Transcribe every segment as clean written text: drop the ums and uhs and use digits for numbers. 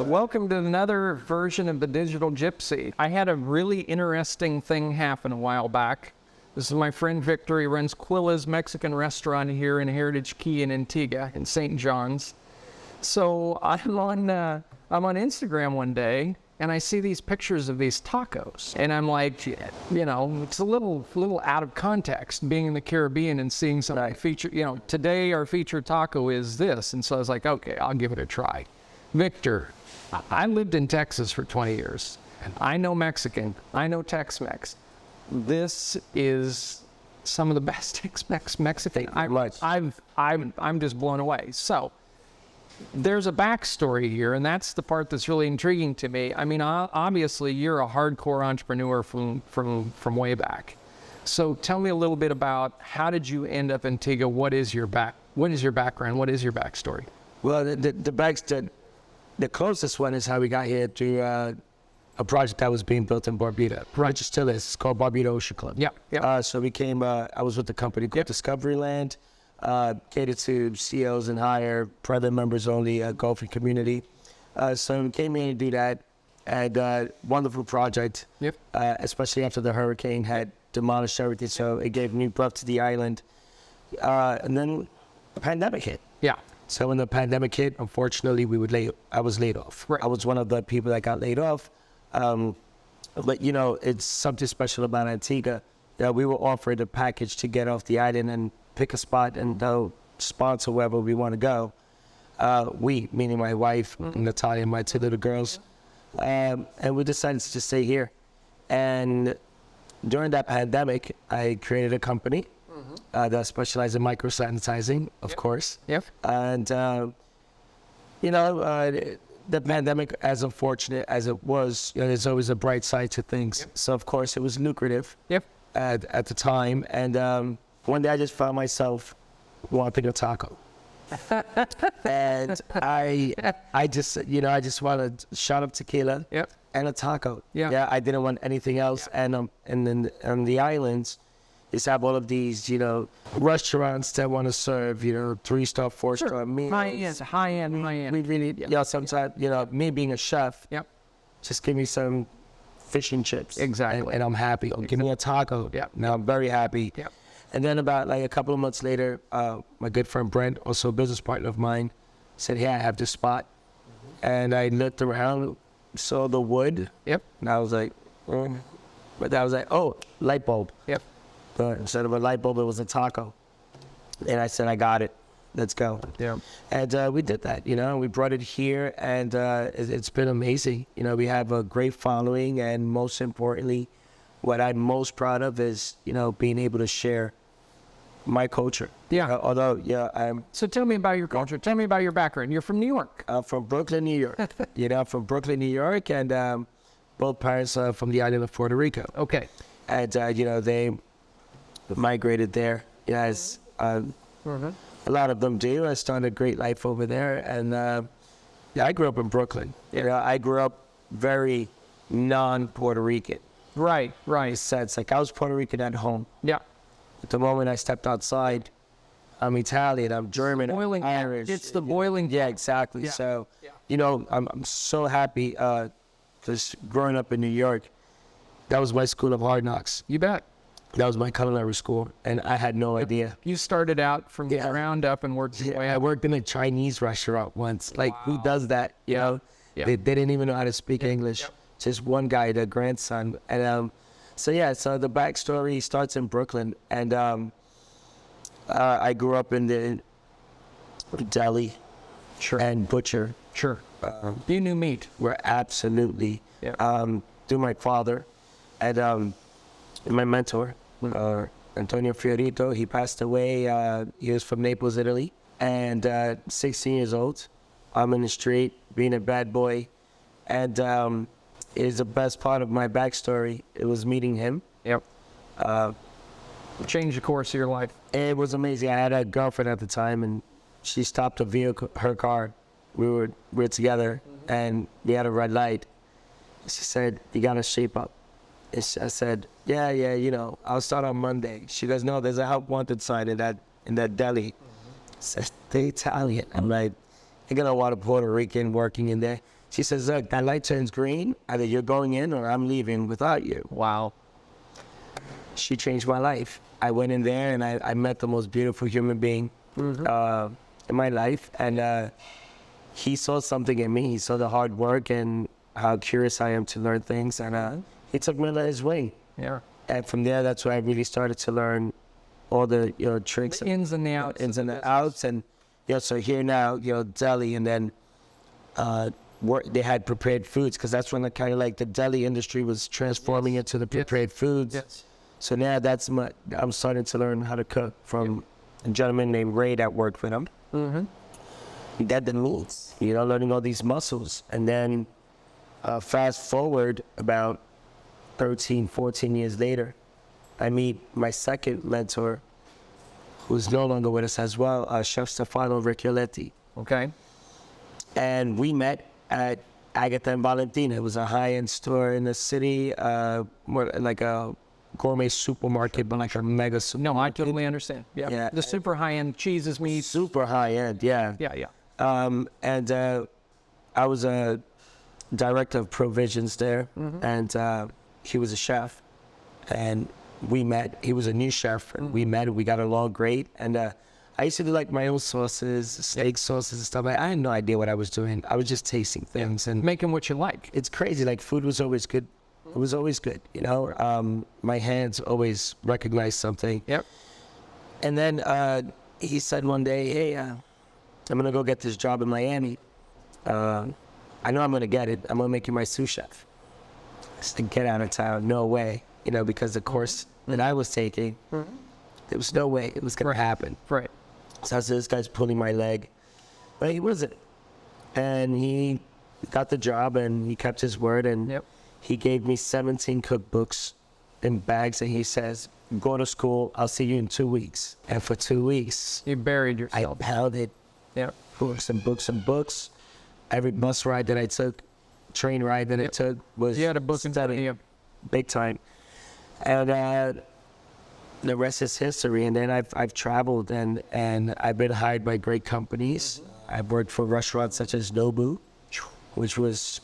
Welcome to another version of the Digital Gypsy. I had a really interesting thing happen a while back. This is my friend Victor. He runs Quila's Mexican restaurant here in Heritage Key in Antigua in St. John's. So I'm on Instagram one day and I see these pictures of these tacos, and I'm like, you know, it's a little out of context being in the Caribbean and seeing something featured. You know, today our featured taco is this, and so I was like, okay, I'll give it a try. Victor, I lived in Texas for 20 years. I know Mexican. I know Tex-Mex. This is some of the best Tex-Mex Mexican. I'm just blown away. So there's a backstory here, and that's the part that's really intriguing to me. I mean, obviously you're a hardcore entrepreneur from way back. So tell me a little bit about how did you end up in Antigua? What is your background? What is your backstory? Well, the closest one is how we got here through a project that was being built in Barbuda, which still is. It's called Barbuda Ocean Club. Yeah. So we came, I was with the company called Discovery Land, catered to CEOs and higher, private members only, golfing community. So we came in to do that, and wonderful project, especially after the hurricane had demolished everything. So it gave new breath to the island. And then the pandemic hit. Yeah. So when the pandemic hit, unfortunately, I was laid off. Right. I was one of the people that got laid off. But, you know, it's something special about Antigua. We were offered a package to get off the island and pick a spot and sponsor wherever we want to go. We, meaning my wife, Natalia, and my two little girls. And we decided to just stay here. And during that pandemic, I created a company that specialized in micro-sanitizing, of course. Yep. And, the pandemic, as unfortunate as it was, you know, there's always a bright side to things. So, of course, it was lucrative at the time. And one day I just found myself wanting a taco. And I just wanted a shot of tequila and a taco. Yeah, I didn't want anything else. And then on the islands, is have all of these, you know, restaurants that want to serve, you know, 3-star, 4-star meals. High end. We really, sometimes, you know, me being a chef, just give me some fish and chips. Exactly. And I'm happy. Or give me a taco. Now I'm very happy. And then about like a couple of months later, my good friend Brent, also a business partner of mine, said, hey, I have this spot. And I looked around, saw the wood. And I was like, but I was like, oh, light bulb. But instead of a light bulb, it was a taco. And I said, I got it. Let's go. And we did that, you know, we brought it here, and it's been amazing. You know, we have a great following, and most importantly, what I'm most proud of is, you know, being able to share my culture. So tell me about your culture. Tell me about your background. You're from New York. I'm from Brooklyn, New York. I'm from Brooklyn, New York, and both parents are from the island of Puerto Rico. Okay. And, they migrated there, as a lot of them do. I started a great life over there, and I grew up in Brooklyn. You know, I grew up very non-Puerto Rican. Right. Sense like I was Puerto Rican at home. At the moment I stepped outside, I'm Italian, I'm German, I'm Irish. It's the boiling. Yeah, exactly. So, you know, I'm so happy because growing up in New York, that was my school of hard knocks. You bet. That was my culinary school, and I had no idea. You started out from the ground up and worked your way up. I worked in a Chinese restaurant once. Like, who does that, you know? They didn't even know how to speak English. Just one guy, the grandson. And so the backstory starts in Brooklyn. And I grew up in the deli and butcher. You knew meat. We're absolutely. Through my father and my mentor, Antonio Fiorito. He passed away. He was from Naples, Italy. And 16 years old. I'm in the street being a bad boy. And it is the best part of my backstory. It was meeting him. Changed the course of your life. It was amazing. I had a girlfriend at the time, and she stopped her car. We were together, and we had a red light. She said, you got to shape up. I said, yeah, you know, I'll start on Monday. She goes, no, there's a help wanted sign in that deli. Says, they're Italian. I'm like, I got a lot of Puerto Rican working in there. She says, look, that light turns green. Either you're going in or I'm leaving without you. Wow. She changed my life. I went in there and I met the most beautiful human being in my life. And he saw something in me. He saw the hard work and how curious I am to learn things. And he took me under his wing. Yeah. And from there, that's where I really started to learn all the tricks, The ins and the outs. ins and the outs. And so here now, deli, and then they had prepared foods, because that's when the kind of like the deli industry was transforming into the prepared foods. Yes. So now I'm starting to learn how to cook from a gentleman named Ray that worked with him. Mm-hmm. He did the meats, learning all these muscles. And then fast forward about 13, 14 years later, I meet my second mentor, who's no longer with us as well, Chef Stefano Riccoletti. Okay. And we met at Agatha and Valentina. It was a high-end store in the city, more like a gourmet supermarket, but like a mega supermarket. No, I totally understand. Yeah. The super high-end cheeses, meats. Super high-end, yeah. Yeah. And I was a director of provisions there, and he was a chef. And we met. He was a new chef, and we met, and we got along great. And I used to do like my own sauces, steak sauces and stuff. I had no idea what I was doing. I was just tasting things and making what you like. It's crazy. Like food was always good. It was always good, My hands always recognized something. Yep. And then he said one day, hey, I'm going to go get this job in Miami. I know I'm going to get it. I'm going to make you my sous chef. I said, get out of town. No way. Because the course that I was taking, there was no way it was going to happen. Right. So I said, this guy's pulling my leg. But he wasn't. And he got the job, and he kept his word, and he gave me 17 cookbooks in bags, and he says, go to school, I'll see you in 2 weeks. And for 2 weeks, You buried yourself. I pounded books and books and books. Every bus ride that I took, train ride that I took was You had a book in front of study, you. big time. And the rest is history. And then I've traveled, and I've been hired by great companies. I've worked for restaurants such as Nobu, which was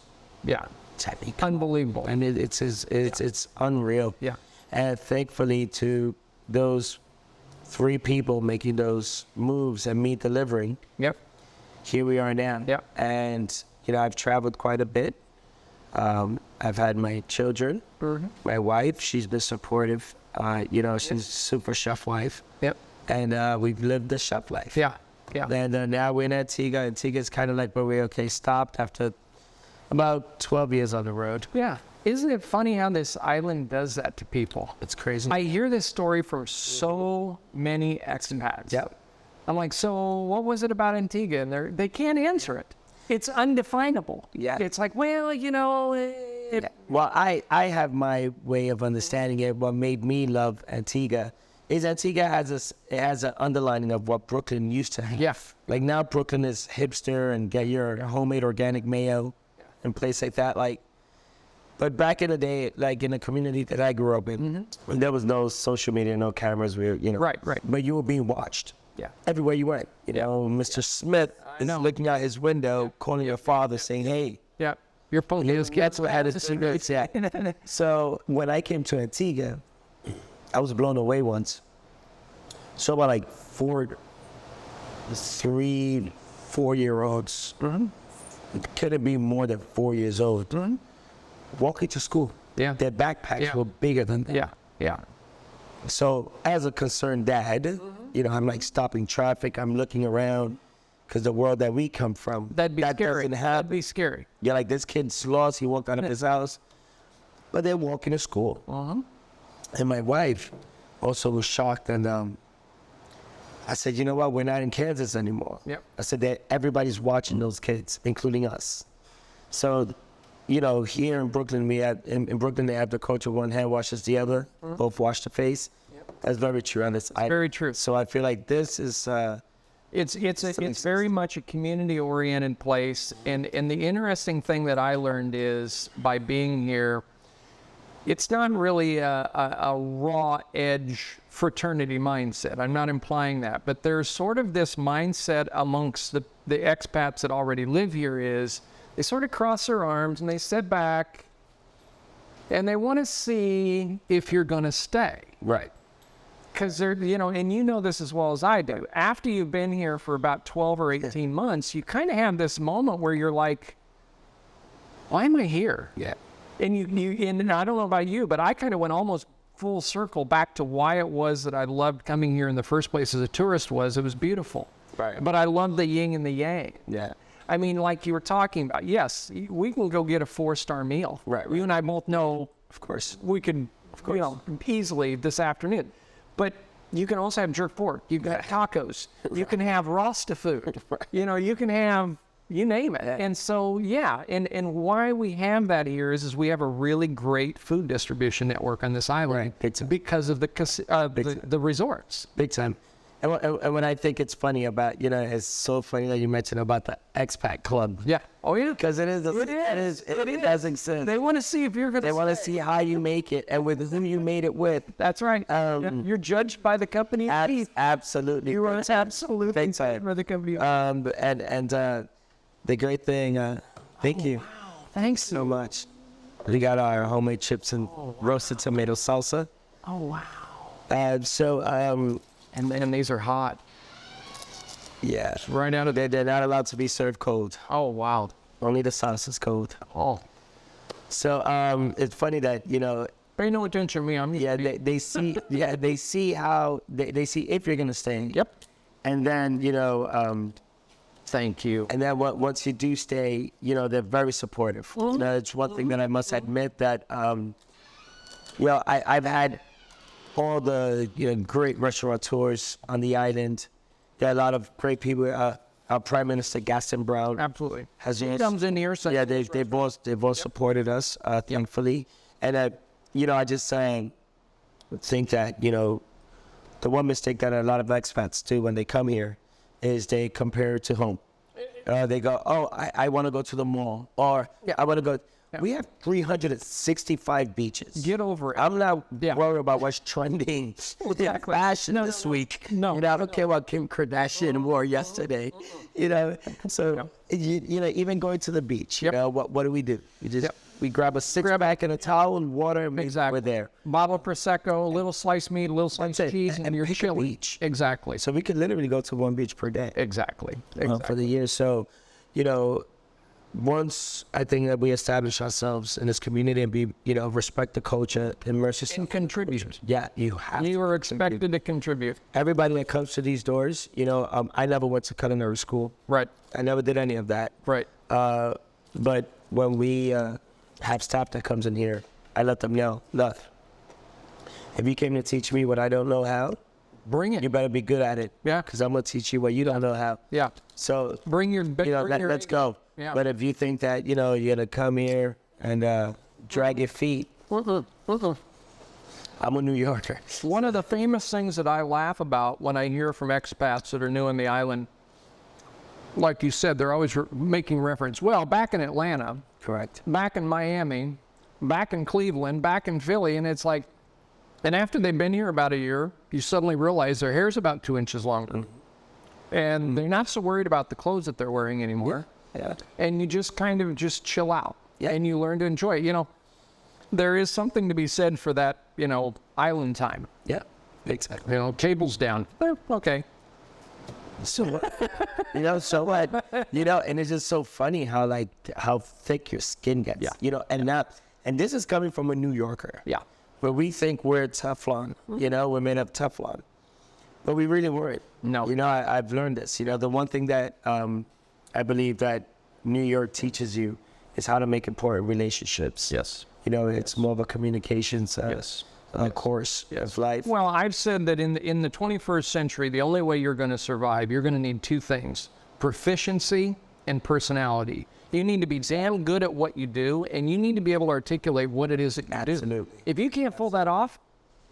Unbelievable. and it's unreal. Yeah. And thankfully to those 3 people making those moves and me delivering, Yep. here we are now. Yep. And I've traveled quite a bit. I've had my children, my wife. She's been supportive. She's a super chef wife. Yep. And we've lived the chef life. Yeah. And now we're in Antigua. Antigua's kind of like where we stopped after about 12 years on the road. Yeah. Isn't it funny how this island does that to people? It's crazy. I hear this story from so many expats. Yep. I'm like, so what was it about Antigua? And they can't answer it. It's undefinable. Yeah. It's like, well, Well, I have my way of understanding it. What made me love Antigua is Antigua has an underlining of what Brooklyn used to have. Yeah. Like now Brooklyn is hipster and get your homemade organic mayo and place like that. But back in the day, like in the community that I grew up in, when there was no social media, no cameras, Right. But you were being watched. Yeah. Everywhere you went. Mr. Smith is looking out his window, calling your father, saying, "Hey." Yeah. You're pulling his That's what had it. Yeah. So when I came to Antigua, I was blown away once. So about like 3, 4-year-olds, couldn't be more than 4 years old, walking to school. Yeah. Their backpacks were bigger than that. Yeah. So as a concerned dad, I'm like stopping traffic. I'm looking around because the world that we come from, That'd be that scary. doesn't happen. That'd be scary. Yeah, like this kid's lost. He walked out of his house, but they're walking to school. And my wife also was shocked. And I said, you know what? We're not in Kansas anymore. Yep. I said that everybody's watching those kids, including us. So, here in Brooklyn, in Brooklyn, they have the culture one hand washes the other, both wash the face. That's very true on this island. Very true. So I feel like this is... It's very much a community-oriented place, and the interesting thing that I learned is by being here, it's not really a raw edge fraternity mindset. I'm not implying that, but there's sort of this mindset amongst the expats that already live here is They sort of cross their arms and they sit back and they want to see if you're going to stay. Right. Because they're, you know, and you know this as well as I do. After you've been here for about 12 or 18 months, you kind of have this moment where you're like, why am I here? Yeah. And and I don't know about you, but I kind of went almost full circle back to why it was that I loved coming here in the first place as a tourist. It was beautiful. Right. But I loved the yin and the yang. Yeah. I mean, like you were talking about, yes, we can go get a 4-star meal. Right. You and I both know, Of course. we could, you know, easily this afternoon. But you can also have jerk pork. You've got tacos. You can have Rasta food. You know, you can have, you name it. And so, yeah, and why we have that here is we have a really great food distribution network on this island. Right. Big time. Because of the resorts. Big time. And when I think it's funny about, you know, it's so funny that you mentioned about the expat club. Yeah. Oh, yeah. Because it does exist. They want to see if you're going to They want to see how you make it and with who you made it with. That's right. You're judged by the company. Absolutely. You are absolutely Big time. judged by the company. And the great thing, thank you. Wow. Thanks So much. We got our homemade chips and roasted tomato salsa. Oh, wow. And these are hot. Yeah. Right out of the... They're not allowed to be served cold. Oh, wow. Only the sauce is cold. Oh. So it's funny that, you know, Pay no attention to me. I'm they see how they see if you're gonna stay. Yep. And then, you know, Thank you. and then once you do stay, you know, they're very supportive. That's one thing that I must admit that, well, I've had all the, you know, great restaurateurs on the island. There are a lot of great people. Our Prime Minister Gaston Brown Absolutely. has He comes in here. So yeah, they've all supported us, thankfully. And you know, I just think that, you know, the one mistake that a lot of expats do when they come here is they compare it to home. They go, oh, I want to go to the mall, or I want to go. Yeah. We have 365 beaches. Get over it. I'm not worried about what's trending with fashion this week. No. You know, I don't care what Kim Kardashian wore yesterday. You know, so you know, even going to the beach. You know, what do? We just we grab a six-pack and a towel and water, and we're there. Bottle of prosecco, a little sliced meat, a little sliced cheese, and you're chilling. Beach. Exactly. So we could literally go to one beach per day. Exactly. For the year. So, you know, once I think that we establish ourselves in this community and be, you know, respect the culture, immerse yourself. And contribute. Yeah, you have. You are expected to contribute. Everybody that comes to these doors, you know, I never went to culinary school. Right. I never did any of that. Right. But when we have staff that comes in here, I let them know, look, if you came to teach me what I don't know how, bring it. you better be good at it. Yeah. Because I'm going to teach you what you don't know how. Yeah. So, bring your, you know, let's go. Yeah. But if you think that, you know, you're going to come here and drag your feet, I'm a New Yorker. One of the famous things that I laugh about when I hear from expats that are new on the island, like you said, they're always making reference. Well, back in Atlanta. Correct. Back in Miami, back in Cleveland, back in Philly, and it's like, and after they've been here about a year, you suddenly realize their hair's about 2 inches longer. And they're not so worried about the clothes that they're wearing anymore. Yeah. And you just kind of just chill out. Yeah. And you learn to enjoy it. You know, there is something to be said for that, you know, island time. Yeah, exactly. You know, cable's down. Okay. So what? You know, so what? You know, and it's just so funny how thick your skin gets. Yeah. You know, and this is coming from a New Yorker. Yeah. Where we think we're Teflon. You know, we're made of Teflon. But we really weren't. No. You know, I've learned this. You know, the one thing that I believe that New York teaches you is how to make important relationships. Yes. You know, it's more of a communications course of life. Well, I've said that in the 21st century, the only way you're going to survive, you're going to need two things: proficiency and personality. You need to be damn good at what you do, and you need to be able to articulate what it is that you do. Absolutely. If you can't pull that off,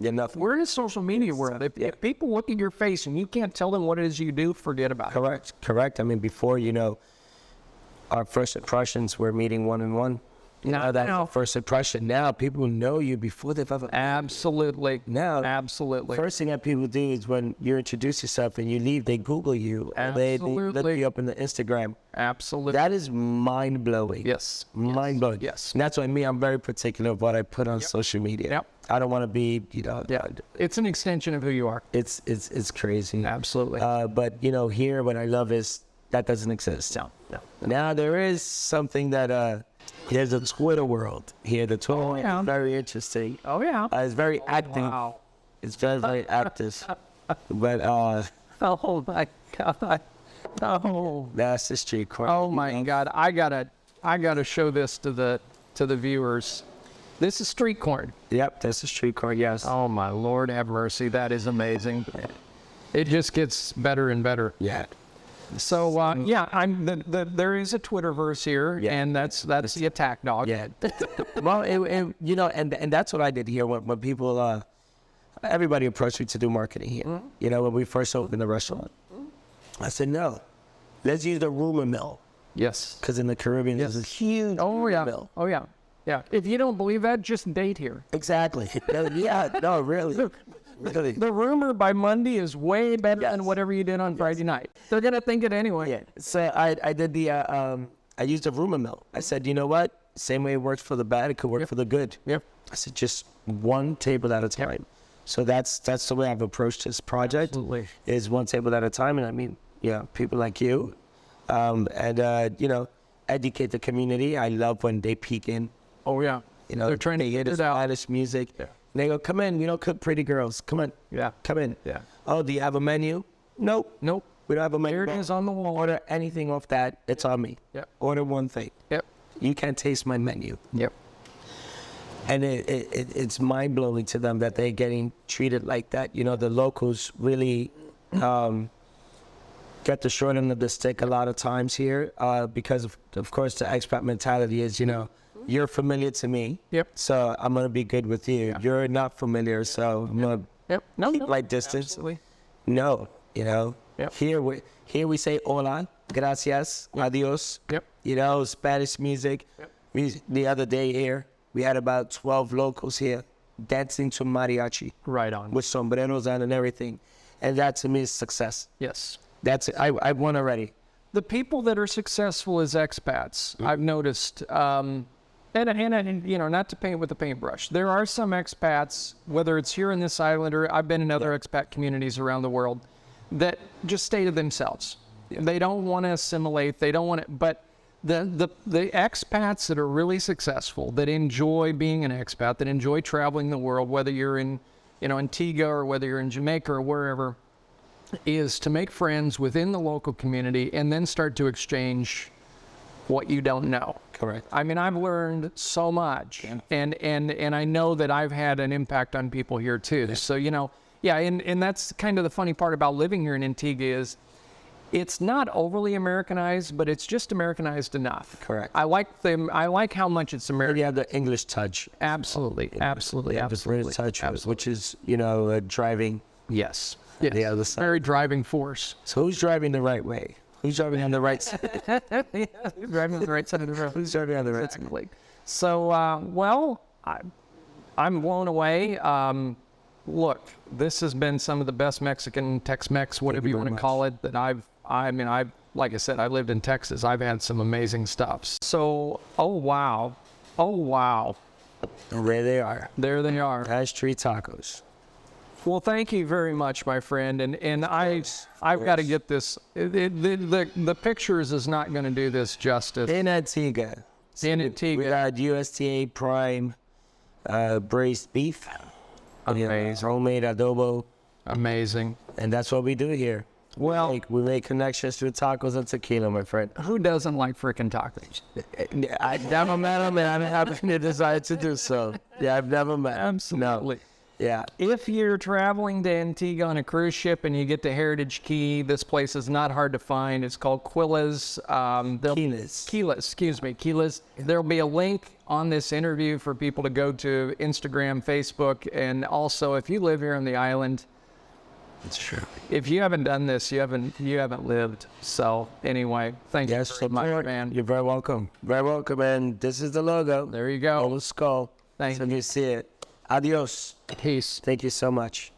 You're nothing. we're in a social media world. If people look at your face and you can't tell them what it is you do, forget about it. Correct. I mean, before, you know, our first impressions were meeting one-on-one. That first impression. Now people know you before they've ever. Absolutely. Now, absolutely. First thing that people do is when you introduce yourself and you leave, they Google you. They look you up in the Instagram. Absolutely. That is mind blowing. Yes. Mind blowing. Yes. And that's why I'm very particular of what I put on social media. Yep. I don't want to be, It's an extension of who you are. It's crazy. Absolutely. But here what I love is that doesn't exist. No. Now there is something that there's a Twitter world here. The Twitter is very interesting. Oh yeah. It's very active. Wow. It's very active. But Oh my God. Oh. that's the street corner. Oh my God. I gotta show this to the viewers. This is street corn. Yep, that's the street corner. Yes. Oh my Lord, have mercy. That is amazing. It just gets better and better. Yeah. So there is a Twitterverse here, and that's the attack dog. Yeah. Well, and that's what I did here when people, everybody approached me to do marketing here. Mm-hmm. When we first opened the restaurant, I said, no, let's use the rumor mill. Yes. Because in the Caribbean, there's a huge rumor mill. Oh yeah. Yeah. If you don't believe that, just date here. Exactly. Yeah. No, really. Really. The rumor by Monday is way better than whatever you did on Friday night. They're gonna think it anyway. Yeah. So I did the I used a rumor mill. I said, you know what? Same way it works for the bad, it could work for the good. Yep. I said, just one table at a time. So that's the way I've approached this project. Absolutely. Is one table at a time, and I mean, people like you, and educate the community. I love when they peek in. Oh yeah. They're trying to hear get the it out. Spanish music. Yeah. And they go, come in. We don't cook pretty girls. Come on. Yeah. Come in. Yeah. Oh, do you have a menu? Nope. We don't have a menu. Here it is on the wall. Order anything off that. It's on me. Yep. Order one thing. Yep. You can't taste my menu. Yep. And it's mind blowing to them that they're getting treated like that. The locals really get the short end of the stick a lot of times here because of course the expat mentality is you're familiar to me. Yep. So I'm gonna be good with you. Yeah. You're not familiar, so I'm gonna keep light distance. Absolutely. No, Yep. Here we say hola, gracias, adios. Yep. Spanish music. Yep. The other day here, we had about 12 locals here dancing to mariachi. Right on. With sombreros on and everything. And that to me is success. Yes. That's it. I won already. The people that are successful as expats, I've noticed, and not to paint with a paintbrush. There are some expats, whether it's here in this island or I've been in other expat communities around the world, that just stay to themselves. They don't want to assimilate. They don't want to, but the expats that are really successful, that enjoy being an expat, that enjoy traveling the world, whether you're in, Antigua or whether you're in Jamaica or wherever, is to make friends within the local community and then start to exchange what you don't know. Correct. I mean, I've learned so much, and I know that I've had an impact on people here too. Yeah. So, and that's kind of the funny part about living here in Antigua is it's not overly Americanized, but it's just Americanized enough. Correct. I like how much it's American. You have the English touch. Absolutely. British touch, which is, driving. Yes. The other side. Very driving force. So who's driving the right way? Who's driving on the right side? Who's driving on the right side of the road? Who's driving on the right side? So, I'm blown away. Look, this has been some of the best Mexican Tex-Mex, whatever you want to call it, that like I said, I lived in Texas. I've had some amazing stuff. So, oh wow. There they are. There they are. Ash Tree Tacos. Well, thank you very much, my friend. And I've got to get this. The pictures is not going to do this justice. In Antigua. In Antigua. We got USDA prime braised beef. Amazing. Homemade adobo. Amazing. And that's what we do here. Well, we make connections through tacos and tequila, my friend. Who doesn't like freaking tacos? I've never met them, and I haven't had a desire to do so. Yeah, I've never met them. Absolutely. No. Yeah. If you're traveling to Antigua on a cruise ship and you get to Heritage Key, this place is not hard to find. It's called Quila's. Quila's. There'll be a link on this interview for people to go to Instagram, Facebook, and also if you live here on the island, It's true. If you haven't done this, you haven't lived. So anyway, thank you very much, man. You're very welcome. Very welcome. And this is the logo. There you go. Old skull. Thank So you see it. Adios. Peace. Thank you so much.